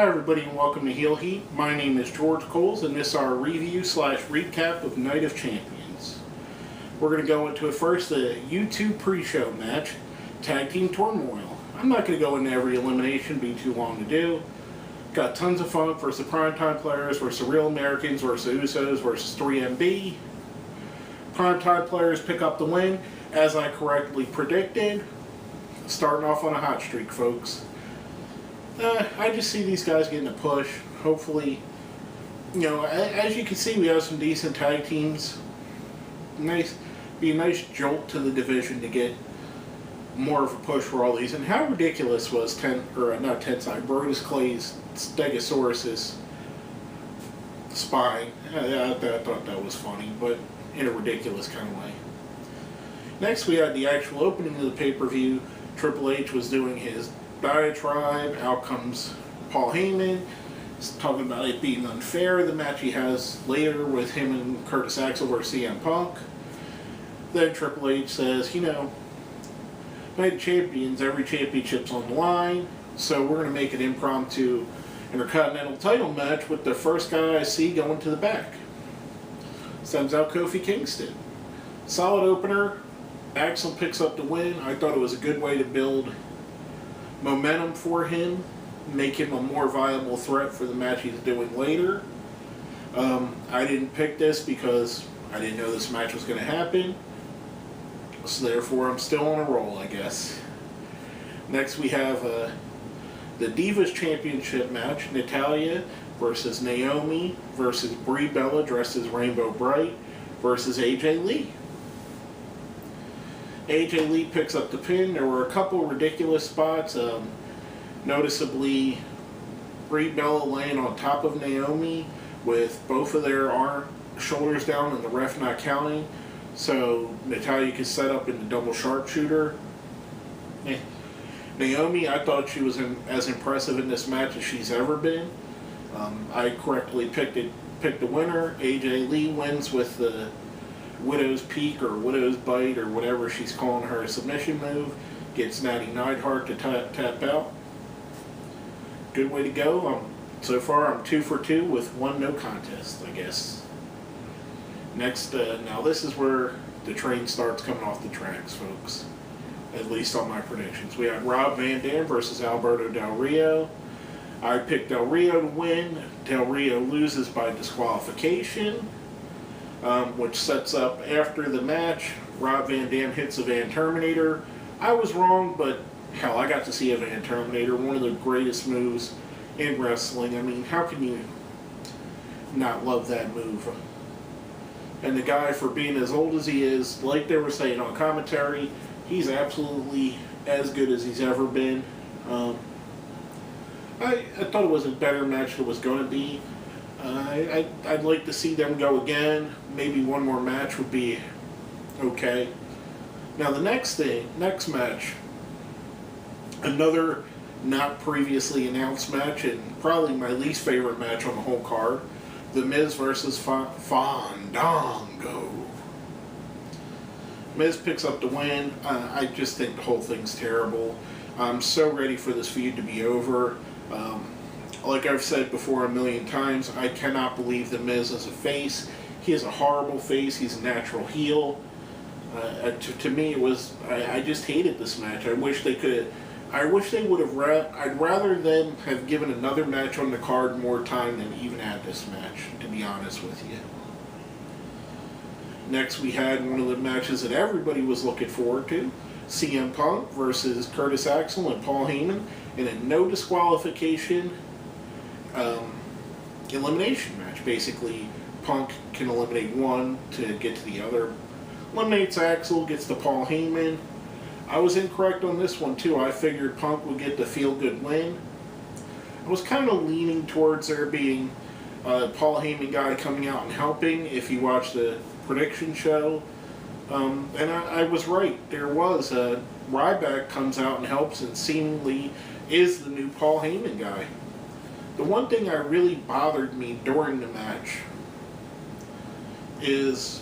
Hi everybody and welcome to Heel Heat. My name is George Coles and this is our review / recap of Night of Champions. We're going to go into it first, the YouTube pre-show match, Tag Team Turmoil. I'm not going to go into every elimination, be too long to do. Got tons of fun versus the Primetime players, versus the Real Americans, versus the Usos, versus 3MB. Primetime players pick up the win, as I correctly predicted. Starting off on a hot streak, folks. I just see these guys getting a push. Hopefully, you know, as you can see, we have some decent tag teams. Be a nice jolt to the division to get more of a push for all these. And how ridiculous was Brodus Clay's Stegosaurus's spine? I thought that was funny, but in a ridiculous kind of way. Next, we had the actual opening of the pay-per-view. Triple H was doing his diatribe. Out comes Paul Heyman. He's talking about it being unfair, the match he has later with him and Curtis Axel versus CM Punk. Then Triple H says, you know, Night of Champions, every championship's on the line, so we're going to make an impromptu Intercontinental title match with the first guy I see going to the back. Sends out Kofi Kingston. Solid opener. Axel picks up the win. I thought it was a good way to build momentum for him, make him a more viable threat for the match he's doing later. I didn't pick this because I didn't know this match was going to happen, so therefore I'm still on a roll, I guess. Next we have the Divas Championship match, Natalya versus Naomi versus Brie Bella dressed as Rainbow Bright versus AJ Lee. AJ Lee picks up the pin. There were a couple ridiculous spots. Noticeably, Brie Bella laying on top of Naomi with both of their shoulders down and the ref not counting. So Natalya could set up in the double sharpshooter. Naomi, I thought she was as impressive in this match as she's ever been. I correctly picked the winner. AJ Lee wins with the Widow's Peak or Widow's Bite or whatever she's calling her submission move. Gets Natty Neidhart to tap out. Good way to go. So far I'm 2 for 2 with one no contest, I guess. Next, now this is where the train starts coming off the tracks, folks. At least on my predictions. We had Rob Van Dam versus Alberto Del Rio. I picked Del Rio to win. Del Rio loses by disqualification. Which sets up after the match, Rob Van Dam hits a Van Terminator. I was wrong, but hell, I got to see a Van Terminator, one of the greatest moves in wrestling. I mean, how can you not love that move? And the guy, for being as old as he is, like they were saying on commentary, he's absolutely as good as he's ever been. I thought it was a better match than it was going to be. I'd like to see them go again. Maybe one more match would be okay. Now the next match, another not previously announced match, and probably my least favorite match on the whole card, The Miz versus Fandango. Miz picks up the win. I just think the whole thing's terrible. I'm so ready for this feud to be over. Like I've said before a million times, I cannot believe the Miz is a face. He is a horrible face. He's a natural heel. To me, it was. I just hated this match. I wish they could. I wish they would have. I'd rather them have given another match on the card more time than even add this match, to be honest with you. Next, we had one of the matches that everybody was looking forward to: CM Punk versus Curtis Axel and Paul Heyman in a no disqualification elimination match. Basically, Punk can eliminate one to get to the other. Eliminates Axel, gets to Paul Heyman. I was incorrect on this one too. I figured Punk would get the feel-good win. I was kind of leaning towards there being a Paul Heyman guy coming out and helping if you watch the prediction show. And I was right. There was. Ryback comes out and helps and seemingly is the new Paul Heyman guy. The one thing that really bothered me during the match is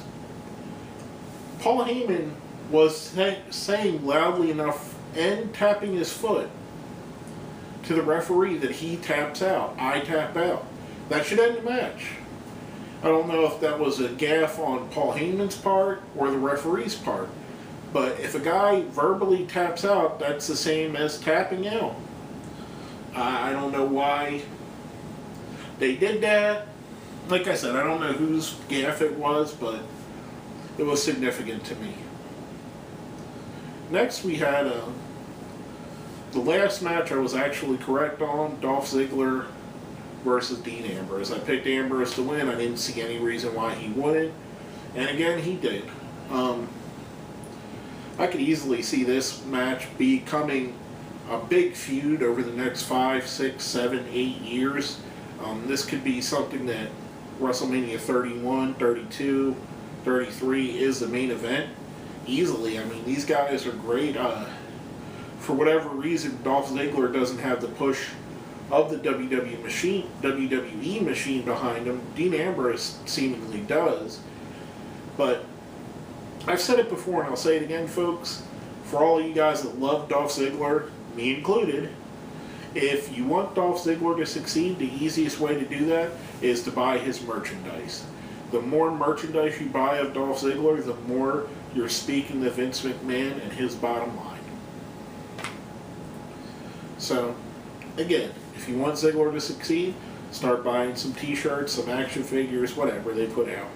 Paul Heyman was saying loudly enough and tapping his foot to the referee that he taps out. I tap out. That should end the match. I don't know if that was a gaffe on Paul Heyman's part or the referee's part. But if a guy verbally taps out, that's the same as tapping out. I don't know why they did that. Like I said, I don't know whose gaffe it was, but it was significant to me. Next we had the last match I was actually correct on, Dolph Ziggler versus Dean Ambrose. I picked Ambrose to win. I didn't see any reason why he wouldn't. And again, he did. I could easily see this match becoming a big feud over the next 5, 6, 7, 8 years. This could be something that WrestleMania 31, 32, 33 is the main event. Easily. I mean, these guys are great. For whatever reason, Dolph Ziggler doesn't have the push of the WWE machine behind him. Dean Ambrose seemingly does. But I've said it before and I'll say it again, folks. For all of you guys that love Dolph Ziggler, me included, if you want Dolph Ziggler to succeed, the easiest way to do that is to buy his merchandise. The more merchandise you buy of Dolph Ziggler, the more you're speaking to Vince McMahon and his bottom line. So, again, if you want Ziggler to succeed, start buying some t-shirts, some action figures, whatever they put out.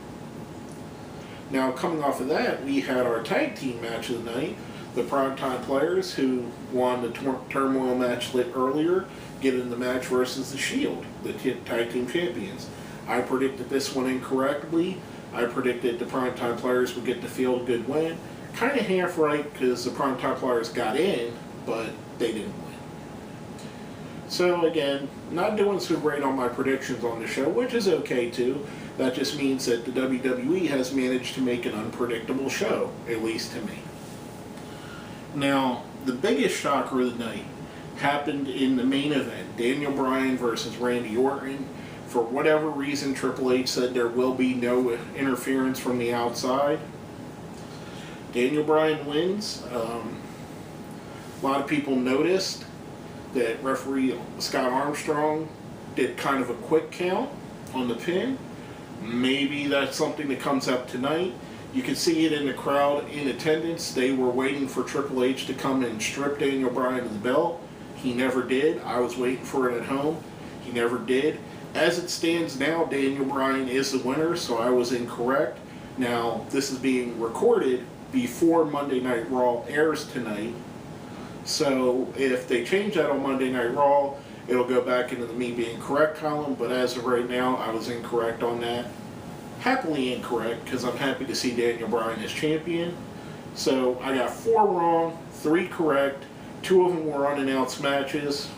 Now, coming off of that, we had our tag team match of the night. The Primetime Players, who won the Turmoil match lit earlier, get in the match versus the Shield, the tag team champions. I predicted this one incorrectly. I predicted the Primetime Players would get the feel-good win. Kind of half right, because the Primetime Players got in, but they didn't win. So again, not doing so great on my predictions on the show, which is okay too. That just means that the WWE has managed to make an unpredictable show, at least to me. Now, the biggest shocker of the night happened in the main event. Daniel Bryan versus Randy Orton. For whatever reason, Triple H said there will be no interference from the outside. Daniel Bryan wins. A lot of people noticed that referee Scott Armstrong did kind of a quick count on the pin. Maybe that's something that comes up tonight. You can see it in the crowd in attendance. They were waiting for Triple H to come and strip Daniel Bryan of the belt. He never did. I was waiting for it at home. He never did. As it stands now, Daniel Bryan is the winner, so I was incorrect. Now, this is being recorded before Monday Night Raw airs tonight. So if they change that on Monday Night Raw, it'll go back into the me being correct column, but as of right now, I was incorrect on that. Happily incorrect, because I'm happy to see Daniel Bryan as champion. So I got 4 wrong, 3 correct. 2 of them were unannounced matches.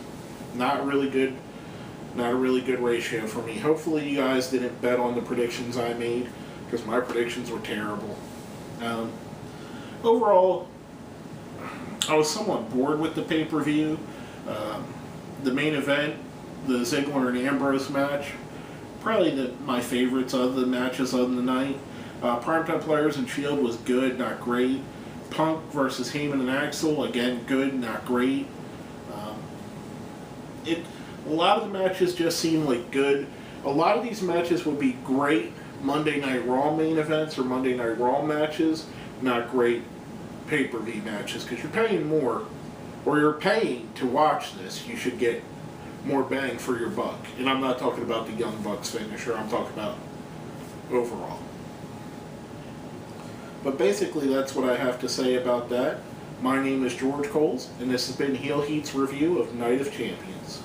Not a really good ratio for me. Hopefully you guys didn't bet on the predictions I made, because my predictions were terrible. Overall, I was somewhat bored with the pay-per-view. The main event, the Ziggler and Ambrose match, probably my favorites of the matches of the night. Primetime Players and Shield was good, not great. Punk versus Heyman and Axel, again, good, not great. A lot of the matches just seem like good. A lot of these matches would be great Monday Night Raw main events or Monday Night Raw matches, not great pay-per-view matches, because you're paying more, or you're paying to watch this. You should get more bang for your buck. And I'm not talking about the Young Bucks finisher, I'm talking about overall. But basically, that's what I have to say about that. My name is George Coles, and this has been Heel Heat's review of Night of Champions.